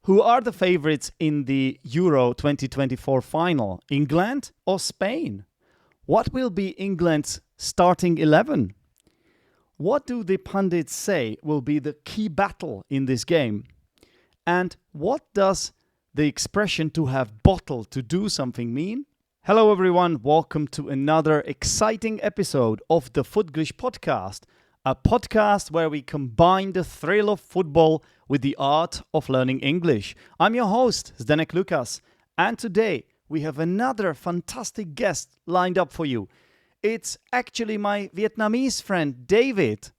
Who are the favorites in the Euro 2024 final? England or Spain? What will be England's starting 11? What do the pundits say will be the key battle in this game? And what does the expression to have bottle to do something mean? Hello everyone, welcome to another exciting episode of the Footglish Podcast, a podcast where we combine the thrill of football with the art of learning English. I'm your host, Zdenek Lucas, and today we have another fantastic guest lined up for you. It's actually my Vietnamese friend, David.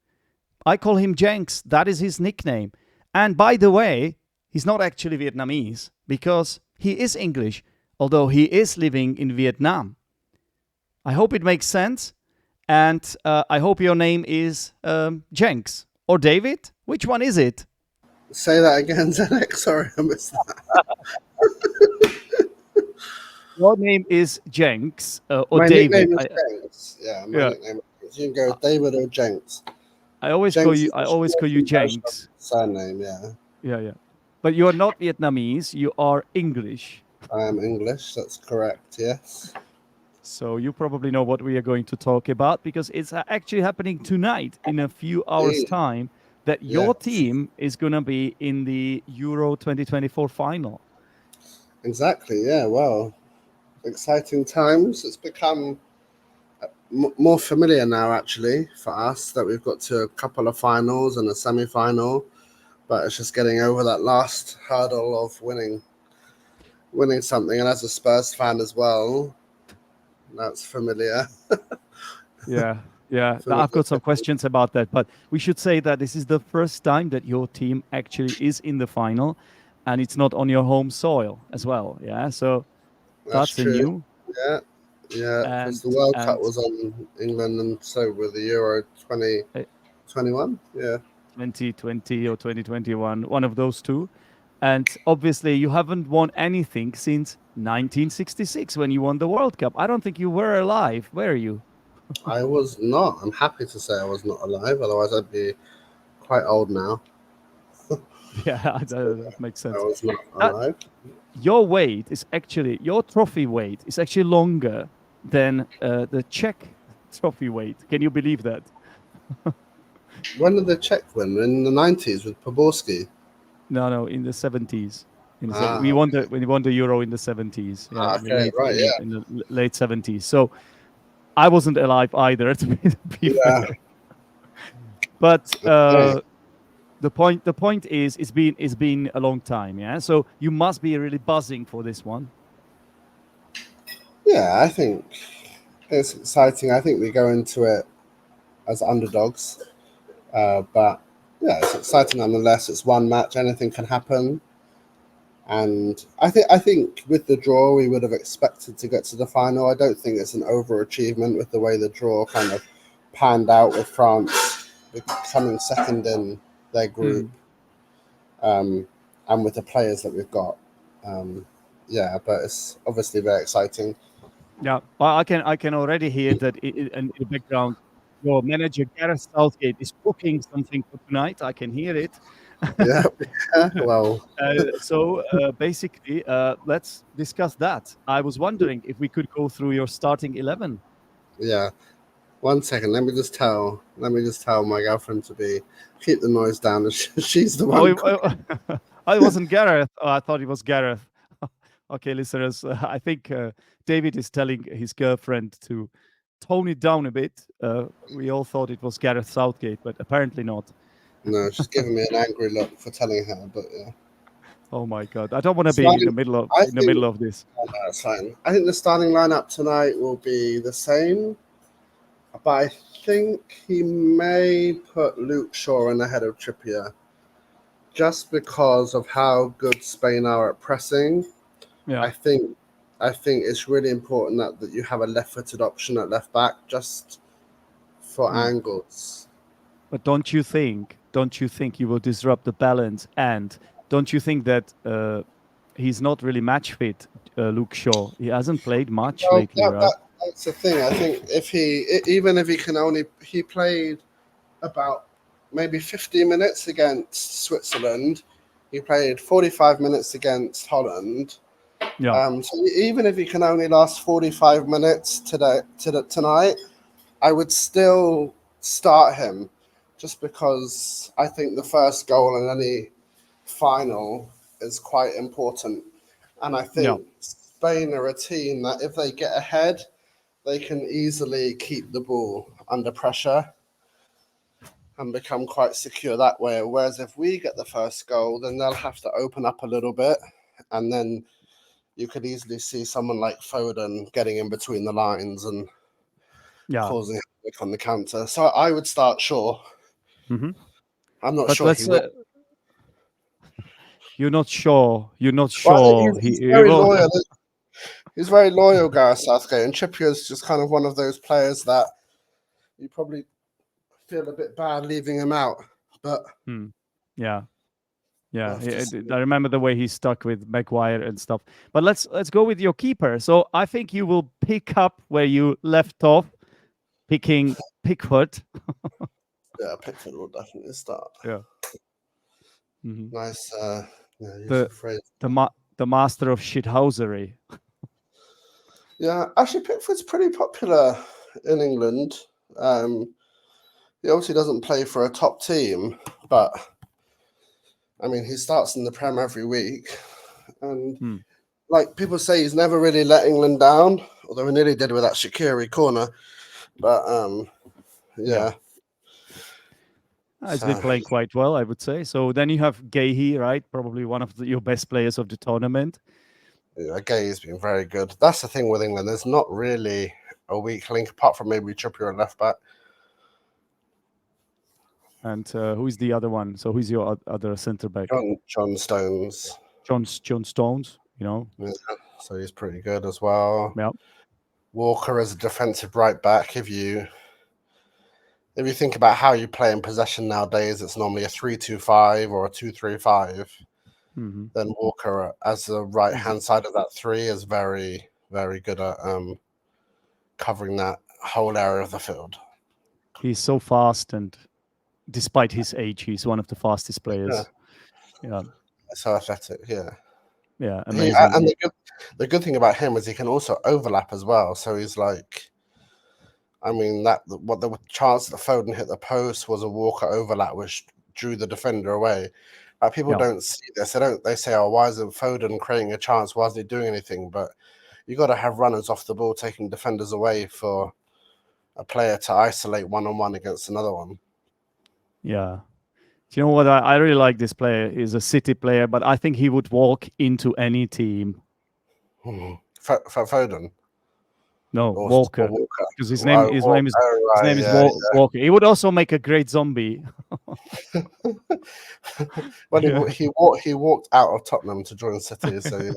I call him Jenks, that is his nickname. And by the way, he's not actually Vietnamese because he is English, although he is living in Vietnam. I hope it makes sense. And I hope your name is Jenks or David. Which one is it? Say that again, Zdenek. Sorry, I missed that. Your name is Jenks or my David. My nickname is Jenks. Yeah, nickname. You can go David or Jenks. I always call you Jenks. Surname, yeah. Yeah. But you are not Vietnamese. You are English. I am English. That's correct. Yes. So you probably know what we are going to talk about because it's actually happening tonight in a few hours' time that your team is going to be in the Euro 2024 final. Exactly, yeah. Well, exciting times. It's become more familiar now, actually, for us that we've got to a couple of finals and a semi-final, but it's just getting over that last hurdle of winning something. And as a Spurs fan as well, that's familiar. Yeah. I've got some questions about that, but we should say that this is the first time that your team actually is in the final, and it's not on your home soil as well. Yeah, so that's a new. Yeah. Because the World Cup was on England, and so with the Euro 2021. Yeah, 2020 or 2021, one of those two. And obviously, you haven't won anything since 1966 when you won the World Cup. I don't think you were alive, were you? I was not. I'm happy to say I was not alive. Otherwise, I'd be quite old now. Yeah, that makes sense. I was not alive. Your trophy weight is actually longer than the Czech trophy weight. Can you believe that? When did the Czech win? In the 90s with Poborski? No, in the 70s. We won the Euro in the 70s. Yeah, in the late 70s. So I wasn't alive either, to be fair. But the point is, it's been a long time, yeah. So you must be really buzzing for this one. Yeah, I think it's exciting. I think we go into it as underdogs, but yeah, it's exciting nonetheless. It's one match; anything can happen. And I think with the draw, we would have expected to get to the final. I don't think it's an overachievement with the way the draw kind of panned out with France becoming second in their group, and with the players that we've got. But it's obviously very exciting. Yeah, well, I can already hear that in the background. Your manager Gareth Southgate is cooking something for tonight. I can hear it. Yeah. Well. So basically, let's discuss that. I was wondering if we could go through your starting 11. Yeah. 1 second. Let me just tell my girlfriend to keep the noise down. She's the one. It wasn't Gareth. Oh, I thought it was Gareth. Okay, listeners, I think David is telling his girlfriend to tone it down a bit. We all thought it was Gareth Southgate, but apparently not. No, she's giving me an angry look for telling her, but yeah. Oh my God, I don't want to be in the middle of this. No, that's fine. I think the starting lineup tonight will be the same, but I think he may put Luke Shaw in ahead of Trippier, just because of how good Spain are at pressing. Yeah. I think it's really important that you have a left-footed option at left back, just for angles. But don't you think you will disrupt the balance? And don't you think that he's not really match fit, Luke Shaw? He hasn't played much lately, right? That's the thing. I think he played about maybe 50 minutes against Switzerland. He played 45 minutes against Holland. Yeah. So even if he can only last 45 minutes tonight, I would still start him just because I think the first goal in any final is quite important. And I Yeah. think Spain are a team that if they get ahead, they can easily keep the ball under pressure and become quite secure that way. Whereas if we get the first goal, then they'll have to open up a little bit. And then you could easily see someone like Foden getting in between the lines and causing havoc on the counter. So I would start Shaw. Mm-hmm. I'm not But sure he will. You're not sure. You're not Well, sure he's he very will. loyal. He's very loyal, Gareth Southgate. And Trippier's just kind of one of those players that you probably feel a bit bad leaving him out. But Yeah. Yeah, we'll have to see. I remember the way he stuck with Maguire and stuff. But let's go with your keeper. So I think you will pick up where you left off, picking Pickford. Yeah, Pickford will definitely start. Yeah. Mm-hmm. Nice use of phrase. The master of shithousery. Yeah, actually, Pickford's pretty popular in England. He obviously doesn't play for a top team, but I mean, he starts in the Prem every week. And like people say, he's never really let England down, although he nearly did with that Shaqiri corner. But yeah. He's been playing quite well, I would say. So then you have Gahey, right? Probably one of your best players of the tournament. Yeah, Gay's been very good. That's the thing with England. There's not really a weak link apart from maybe Trippier at left back. And who's the other one? So who's your other centre back? John Stones. John Stones, Yeah, so he's pretty good as well. Yeah. Walker as a defensive right back. If you think about how you play in possession nowadays, it's normally a 3-2-5 or a 2-3-5. Mm-hmm. Then Walker as the right hand side of that three is very, very good at covering that whole area of the field. He's so fast, and despite his age, he's one of the fastest players. Yeah. So athletic, yeah. Yeah, amazing. And the good thing about him is he can also overlap as well. So he's like, I mean, what the chance that Foden hit the post was a Walker overlap, which drew the defender away. People don't see this. They say, oh, why isn't Foden creating a chance? Why isn't he doing anything? But you got to have runners off the ball taking defenders away for a player to isolate one-on-one against another one. Yeah. Do you know what? I really like this player. He's a City player, but I think he would walk into any team. Foden? No, Walker. Because his name is Walker. He would also make a great zombie. Well, he walked out of Tottenham to join City, so yeah.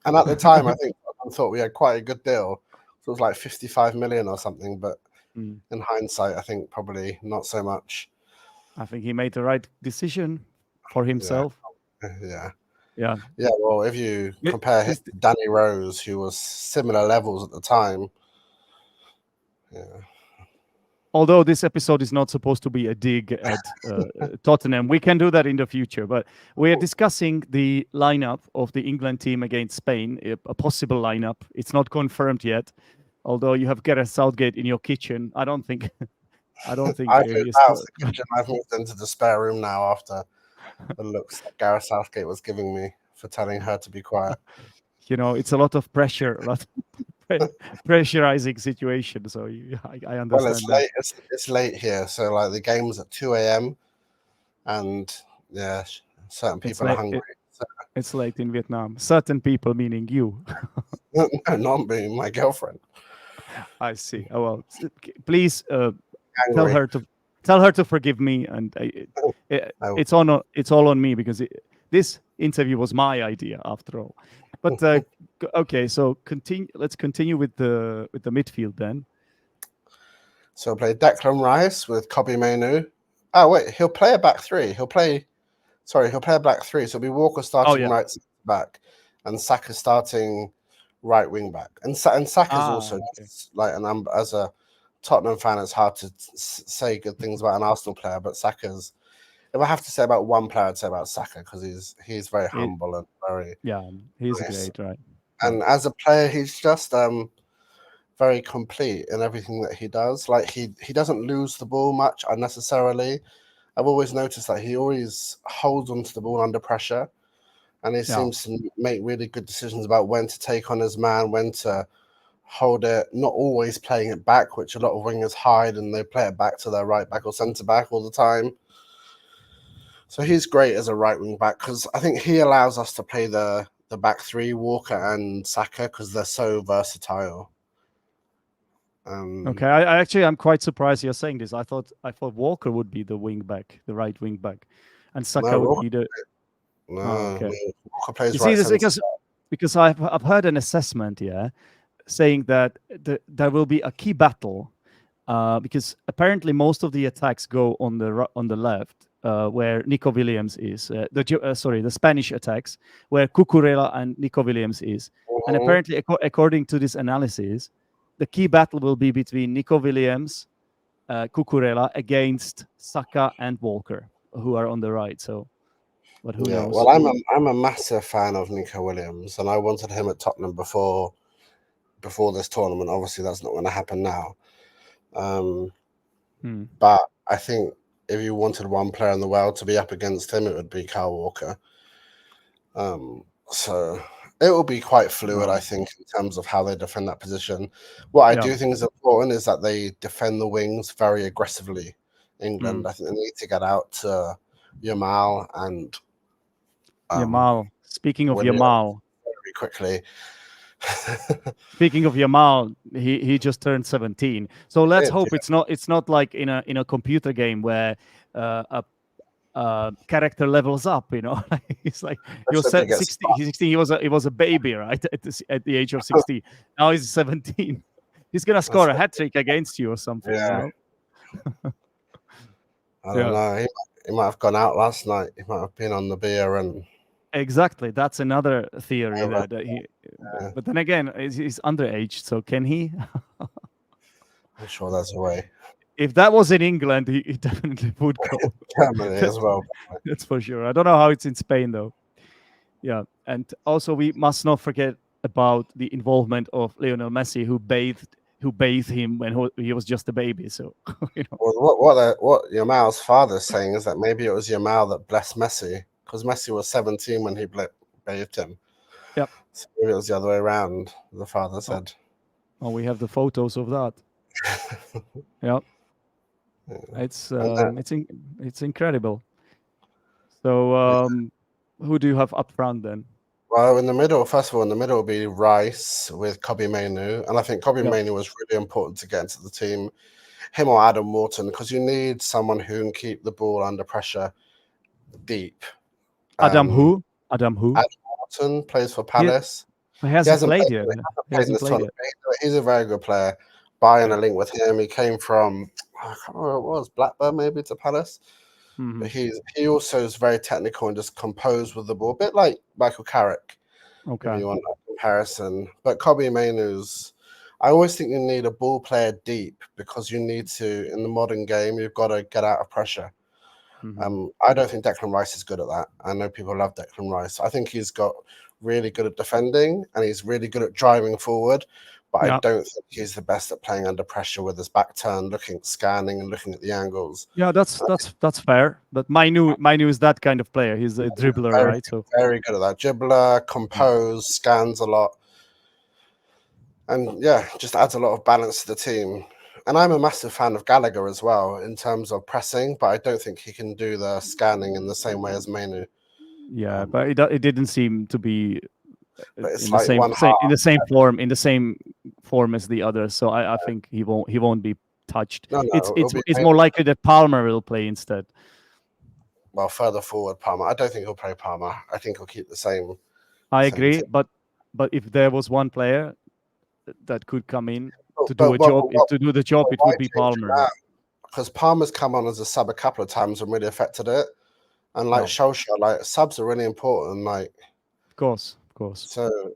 And at the time, I think I thought we had quite a good deal. So it was like 55 million or something, but in hindsight, I think probably not so much. I think he made the right decision for himself. Yeah. Well, if you compare him to Danny Rose, who was similar levels at the time. Yeah. Although this episode is not supposed to be a dig at Tottenham, we can do that in the future. But we're discussing the lineup of the England team against Spain, a possible lineup. It's not confirmed yet. Although you have Gareth Southgate in your kitchen, I don't think. I've moved out of the kitchen. I've moved into the spare room now after the looks that Gareth Southgate was giving me for telling her to be quiet. It's a lot of pressure, a lot of pressurizing situation. So I understand. Well, it's late. It's late here, so like the game's at 2 a.m. and yeah, certain people are hungry. It's late in Vietnam. Certain people, meaning you. No, not me, my girlfriend. I see. Oh well, please tell her to forgive me, and it's all on me because this interview was my idea after all. But okay, so let's continue with the midfield then. So play Declan Rice with Kobe Mainoo. Oh wait, he'll play a back three. He'll play a back three. So it'll be Walker starting right back, and Saka starting right wing back. And Saka's also like as a Tottenham fan, it's hard to say good things about an Arsenal player, but Saka's if I have to say about one player, I'd say about Saka because he's very It, humble and very yeah, he's nice. great, right? Yeah. And as a player, he's just very complete in everything that he does. Like he doesn't lose the ball much unnecessarily. I've always noticed that he always holds onto the ball under pressure, and he Yeah. seems to make really good decisions about when to take on his man, when to hold it, not always playing it back, which a lot of wingers hide and they play it back to their right back or centre back all the time. So he's great as a right wing back because I think he allows us to play the back three, Walker and Saka, because they're so versatile. Okay, I actually I'm quite surprised you're saying this. I thought Walker would be the wing back, the right wing back, and Saka No, would Walker, be the. no, Oh, okay. Walker plays You see right this centre. because I've heard an assessment, yeah, saying that there will be a key battle, because apparently most of the attacks go on the left, where Nico Williams is. The Spanish attacks where Cucurella and Nico Williams is, and apparently according to this analysis, the key battle will be between Nico Williams, Cucurella against Saka and Walker, who are on the right. So, but who knows? Well, I'm a massive fan of Nico Williams, and I wanted him at Tottenham before this tournament. Obviously, that's not going to happen now. But I think if you wanted one player in the world to be up against him, it would be Kyle Walker. So it will be quite fluid, I think, in terms of how they defend that position. What I do think is important is that they defend the wings very aggressively. England, I think they need to get out to Yamal and Yamal. Speaking of Williams Yamal, very quickly. Speaking of Yamal, he just turned 17. So let's hope it's not like in a computer game where a character levels up. You know, he's like he was 16. He was a baby, right, at the age of 16. Now he's 17. He's gonna score a hat trick against you or something. Yeah. You know? I don't know. He might have gone out last night. He might have been on the beer and. Exactly, that's another theory that he. Yeah. But then again, he's underage, so can he? I'm sure there's a way. If that was in England, he definitely would go. Germany as well. That's for sure. I don't know how it's in Spain though. Yeah, and also we must not forget about the involvement of Lionel Messi, who bathed him when he was just a baby. So, you know. Well, what Yamal's father's saying is that maybe it was Yamal that blessed Messi, because Messi was 17 when he bathed him. Yep. So maybe it was the other way around, the father said. Oh, we have the photos of that. Yep. It's incredible. So who do you have up front then? Well, in the middle will be Rice with Kobe Mainu, and I think Kobe Mainu was really important to get into the team. Him or Adam Morton, because you need someone who can keep the ball under pressure deep. Adam who? Adam Morton plays for Palace. He hasn't played yet. He's a very good player. Buying a link with him. He came from, I can't remember what it was, Blackburn maybe to Palace. Mm-hmm. But he also is very technical and just composed with the ball, a bit like Michael Carrick. Okay. If you want that comparison. But Kobe Mainu's, I always think you need a ball player deep, because you need to, in the modern game, you've got to get out of pressure. Mm-hmm. I don't think Declan Rice is good at that. I know people love Declan Rice. I think he's got really good at defending and he's really good at driving forward, but I don't think he's the best at playing under pressure with his back turned, scanning and looking at the angles. Yeah, that's fair. But Mainu is that kind of player. He's a dribbler, right? So very good at that. Dribbler, compose, scans a lot, and just adds a lot of balance to the team. And I'm a massive fan of Gallagher as well in terms of pressing, but I don't think he can do the scanning in the same way as Mainu. Yeah, but it didn't seem to be in the same form as the others. So I think he won't be touched. No, it's more likely that Palmer will play instead. Well, further forward, Palmer. I don't think he'll play Palmer. I think he'll keep the same. I agree, but if there was one player that could come in to do the job, it would be Palmer. Because Palmer's come on as a sub a couple of times and really affected it. And Solskjaer, subs are really important. Of course. So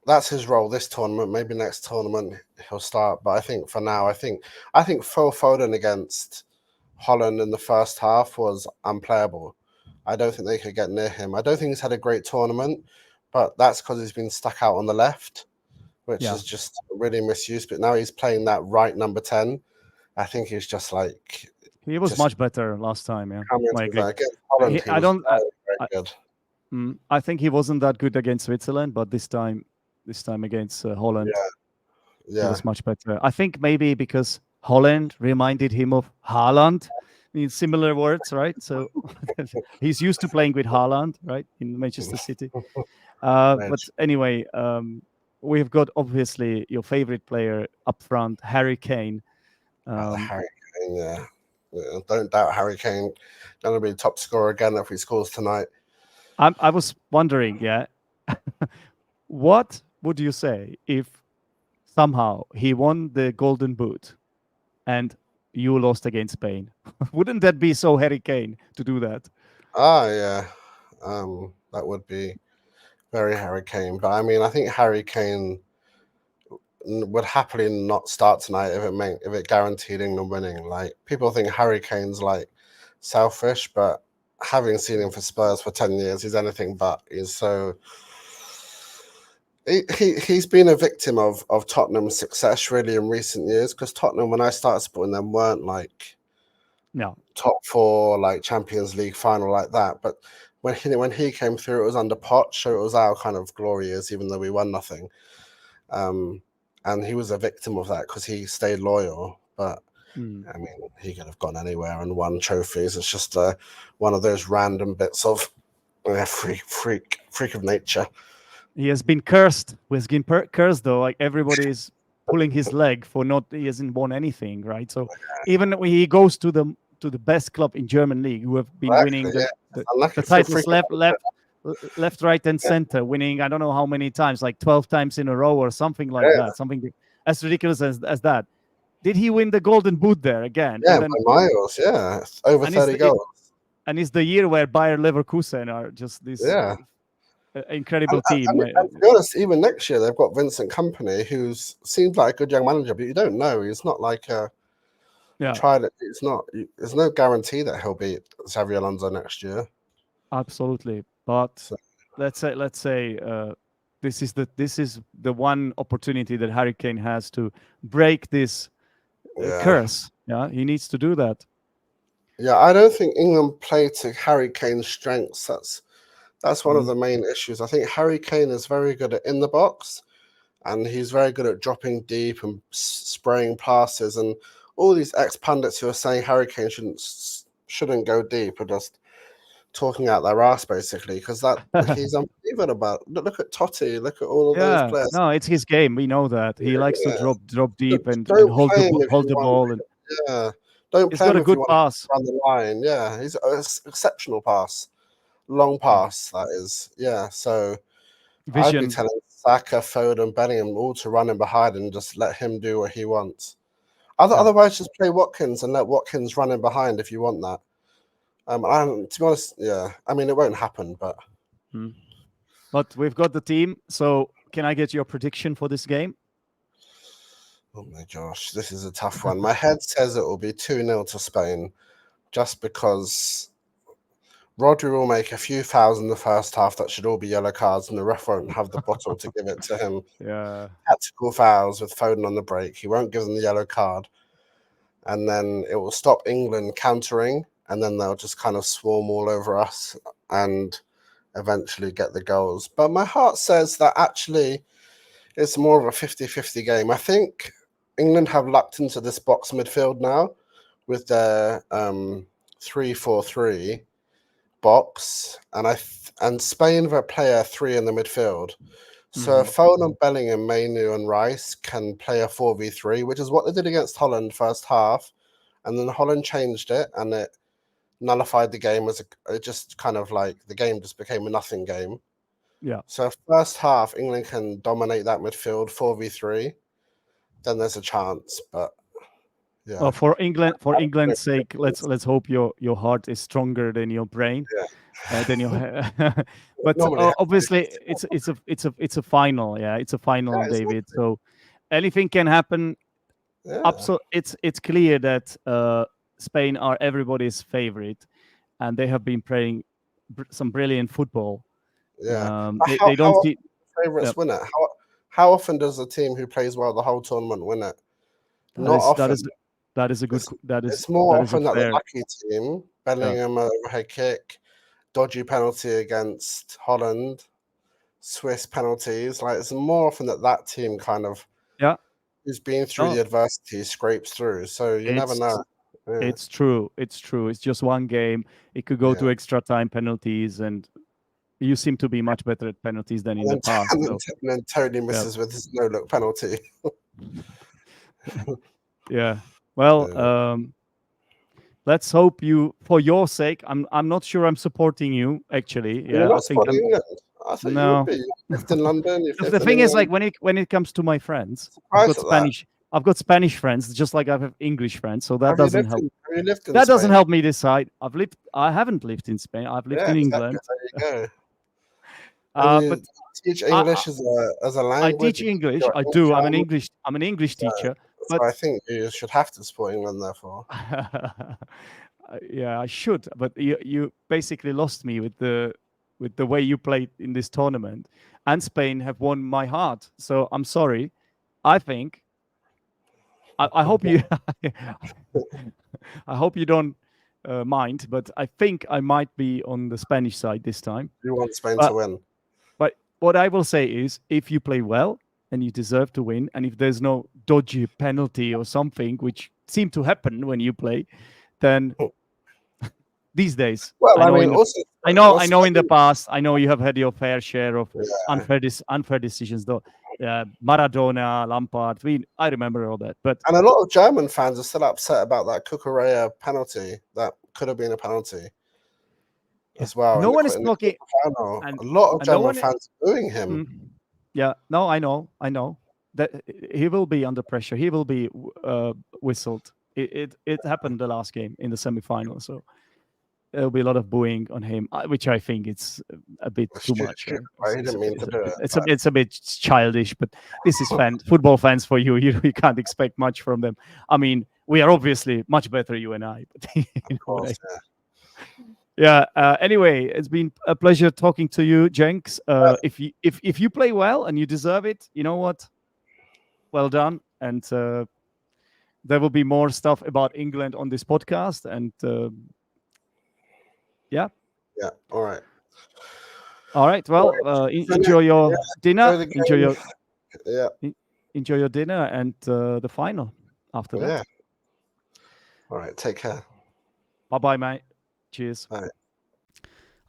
that's his role this tournament. Maybe next tournament he'll start. But I think for now, I think Phil Foden against Holland in the first half was unplayable. I don't think they could get near him. I don't think he's had a great tournament, but that's because he's been stuck out on the left, which Yeah. is just really misused. But now he's playing that right number 10. I think he's just like He was just much better last time. Yeah, coming I to agree. that. Against Holland, he I was don't. very I, good. I think he wasn't that good against Switzerland, but this time against Holland, he Yeah. was much better. I think maybe because Holland reminded him of Haaland in similar words, right? So he's used to playing with Haaland, right, in Manchester City. But anyway, we've got obviously your favorite player up front, Harry Kane. Harry Kane, yeah. Don't doubt Harry Kane going to be top scorer again if he scores tonight. I was wondering, yeah, what would you say if somehow he won the Golden Boot and you lost against Spain? Wouldn't that be so Harry Kane to do that? Yeah. That would be very Harry Kane. But I mean, I think Harry Kane would happily not start tonight if it guaranteed England winning. Like, people think Harry Kane's like selfish, but having seen him for Spurs for 10 years, he's anything but. He's so he's been a victim of Tottenham's success really in recent years, because Tottenham, when I started supporting them, weren't like top 4 like Champions League final like that. But when he came through, it was under Poch, so it was our kind of glory years, even though we won nothing. And he was a victim of that because he stayed loyal. But I mean, he could have gone anywhere and won trophies. It's just one of those random bits of freak of nature. He has been cursed. He's been cursed though. Like, everybody is pulling his leg for not. He hasn't won anything, right? So even when he goes to the best club in German league, who have been winning the titles left, right, and center, winning I don't know how many times, like 12 times in a row or something like that. Something as ridiculous as that. Did he win the Golden Boot there again? Yeah, by miles. Yeah, over 30 goals. And it's the year where Bayer Leverkusen are just this incredible team. To be honest, even next year they've got Vincent Kompany, who seems like a good young manager, but you don't know. He's not like a tried it. It's not. There's no guarantee that he'll beat Xavi Alonso next year. Absolutely, but let's say this is the one opportunity that Harry Kane has to break this curse. Yeah, he needs to do that. Yeah, I don't think England play to Harry Kane's strengths. That's one of the main issues. I think Harry Kane is very good at in the box, and he's very good at dropping deep and spraying passes. And all these ex-pundits who are saying Harry Kane shouldn't go deep are just talking out their ass, basically, because he's unbelievable about. Look at Totti. Look at all of those players. No, it's his game. We know that he likes to drop deep and hold the ball. And don't he's play got him a good pass. Run the line. Yeah, he's an exceptional pass. Long pass, that is. Yeah, so Vision. I'd be telling Saka, Foden, Bellingham all to run in behind and just let him do what he wants. Otherwise, just play Watkins and let Watkins run in behind if you want that. To be honest, I mean, it won't happen, but we've got the team. So can I get your prediction for this game? Oh my gosh, this is a tough one. My head says it will be 2-0 to Spain, just because Rodri will make a few fouls in the first half that should all be yellow cards, and the ref won't have the bottle to give it to him. Yeah. Tactical fouls with Foden on the break. He won't give them the yellow card. And then it will stop England countering, and then they'll just kind of swarm all over us and eventually get the goals. But my heart says that actually it's more of a 50-50 game. I think England have lucked into this box midfield now with their 3-4-3 box, and Spain will play a 3 in the midfield. So Foden, Bellingham, Mainu, and Rice can play a 4v3, which is what they did against Holland first half, and then Holland changed it, and it nullified the game it just kind of like the game just became a nothing game. Yeah. So first half, England can dominate that midfield 4v3, then there's a chance, but. Yeah. Well, for England's sake, let's hope your heart is stronger than your brain, than your. But obviously, it's a final. Yeah, it's a final, David. So anything can happen. Yeah. It's clear that Spain are everybody's favorite, and they have been playing some brilliant football. Yeah. They How don't often see. do favourites win it? How often does a team who plays well the whole tournament win it? Not often. That is a good. It's more that is a often that the fair. lucky team, Bellingham overhead kick, dodgy penalty against Holland, Swiss penalties. Like it's more often that team kind of who's been through the adversity scrapes through. So you never know. Yeah. It's true. It's true. It's just one game. It could go to extra time penalties, and you seem to be much better at penalties than in the past. And then Tony misses with his no-look penalty. Yeah. Well, let's hope you, for your sake. I'm not sure I'm supporting you actually. Yeah, You're not supporting England. I thought you would be. You lived in London. The thing is, like when it comes to my friends, I've got Spanish friends, just like I have English friends, so that doesn't help. That doesn't help me decide. I haven't lived in Spain. I've lived in England. There you go. But teach English as a language. I teach English. I do. I'm an English teacher. But I think you should have to support England, therefore. Yeah, I should. But you basically lost me with the way you played in this tournament, and Spain have won my heart. So I'm sorry. I think. I hope you. I hope you don't mind, but I think I might be on the Spanish side this time. You want Spain to win. But what I will say is, if you play well and you deserve to win, and if there's no dodgy penalty or something, which seem to happen when you play, then these days. Well, I know in the past, I know you have had your fair share of unfair decisions, though. Maradona, Lampard, I remember all that. And a lot of German fans are still upset about that Cucurella penalty. That could have been a penalty as well. No one is talking. A lot of German fans are booing him. Yeah, no, I know that he will be under pressure. He will be whistled. It happened the last game in the semi-final, so there'll be a lot of booing on him, which I think it's a bit too much. I didn't mean to do it. It's a bit childish, but this is football fans for you. You can't expect much from them. I mean, we are obviously much better, you and I. But anyway, it's been a pleasure talking to you, Jenks. If you play well and you deserve it, you know what? Well done. And there will be more stuff about England on this podcast. And yeah. All right. All right. Well, enjoy your dinner. Enjoy your dinner and the final after that. Yeah. All right. Take care. Bye-bye, mate. Cheers. Bye.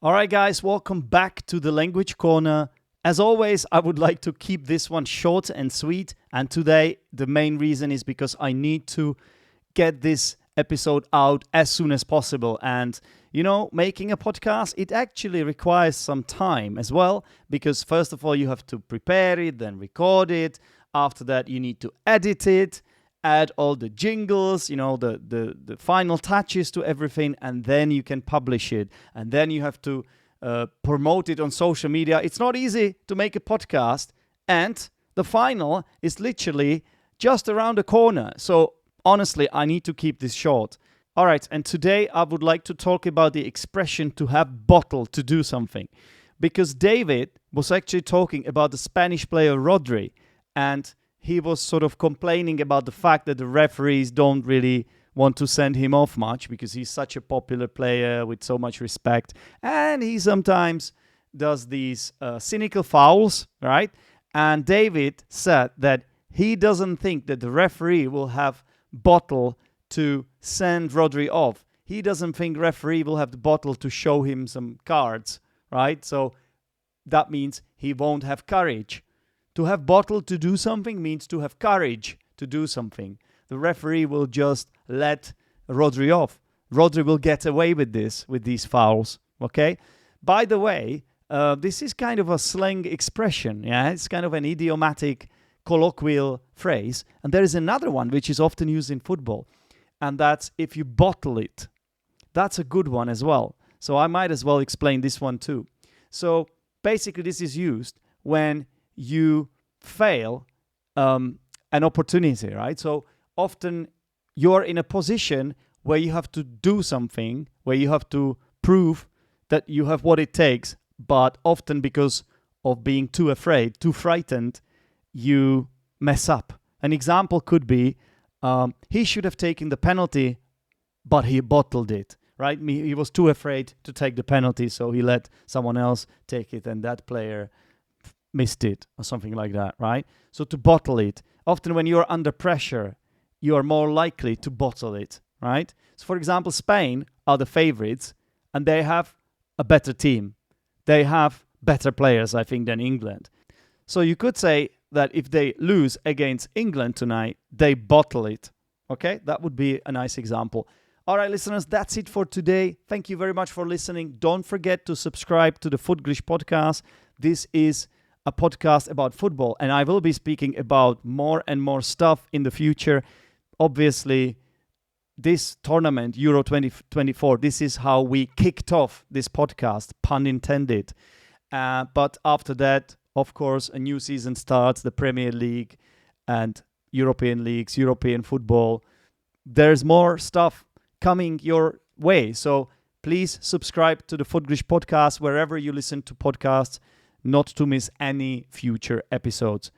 All right, guys. Welcome back to the Language Corner. As always, I would like to keep this one short and sweet. And today, the main reason is because I need to get this episode out as soon as possible. And, making a podcast, it actually requires some time as well. Because first of all, you have to prepare it, then record it. After that, you need to edit it, add all the jingles, the final touches to everything. And then you can publish it. And then you have to promote it on social media. It's not easy to make a podcast, and the final is literally just around the corner. So honestly, I need to keep this short. All right, and today I would like to talk about the expression to have bottle to do something, because David was actually talking about the Spanish player Rodri, and he was sort of complaining about the fact that the referees don't really want to send him off much because he's such a popular player with so much respect. And he sometimes does these cynical fouls, right? And David said that he doesn't think that the referee will have bottle to send Rodri off. He doesn't think referee will have the bottle to show him some cards, right? So that means he won't have courage. To have bottle to do something means to have courage to do something. The referee will just let Rodri off. Rodri will get away with these fouls, okay? By the way, this is kind of a slang expression, yeah? It's kind of an idiomatic, colloquial phrase. And there is another one which is often used in football, and that's if you bottle it. That's a good one as well. So I might as well explain this one too. So basically this is used when you fail an opportunity, right? So often you're in a position where you have to do something, where you have to prove that you have what it takes, but often because of being too afraid, too frightened, you mess up. An example could be he should have taken the penalty, but he bottled it, right? He was too afraid to take the penalty, so he let someone else take it, and that player missed it or something like that, right? So to bottle it. Often when you're under pressure, you are more likely to bottle it, right? So for example, Spain are the favorites, and they have a better team. They have better players, I think, than England. So you could say that if they lose against England tonight, they bottle it. Okay, that would be a nice example. All right, listeners, that's it for today. Thank you very much for listening. Don't forget to subscribe to the Footglish Podcast. This is a podcast about football, and I will be speaking about more and more stuff in the future. Obviously, this tournament, Euro 2024, this is how we kicked off this podcast, pun intended. But after that, of course, a new season starts, the Premier League and European leagues, European football. There's more stuff coming your way. So please subscribe to the Footglish Podcast wherever you listen to podcasts, not to miss any future episodes.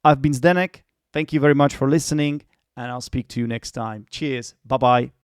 I've been Zdenek. Thank you very much for listening, and I'll speak to you next time. Cheers. Bye-bye.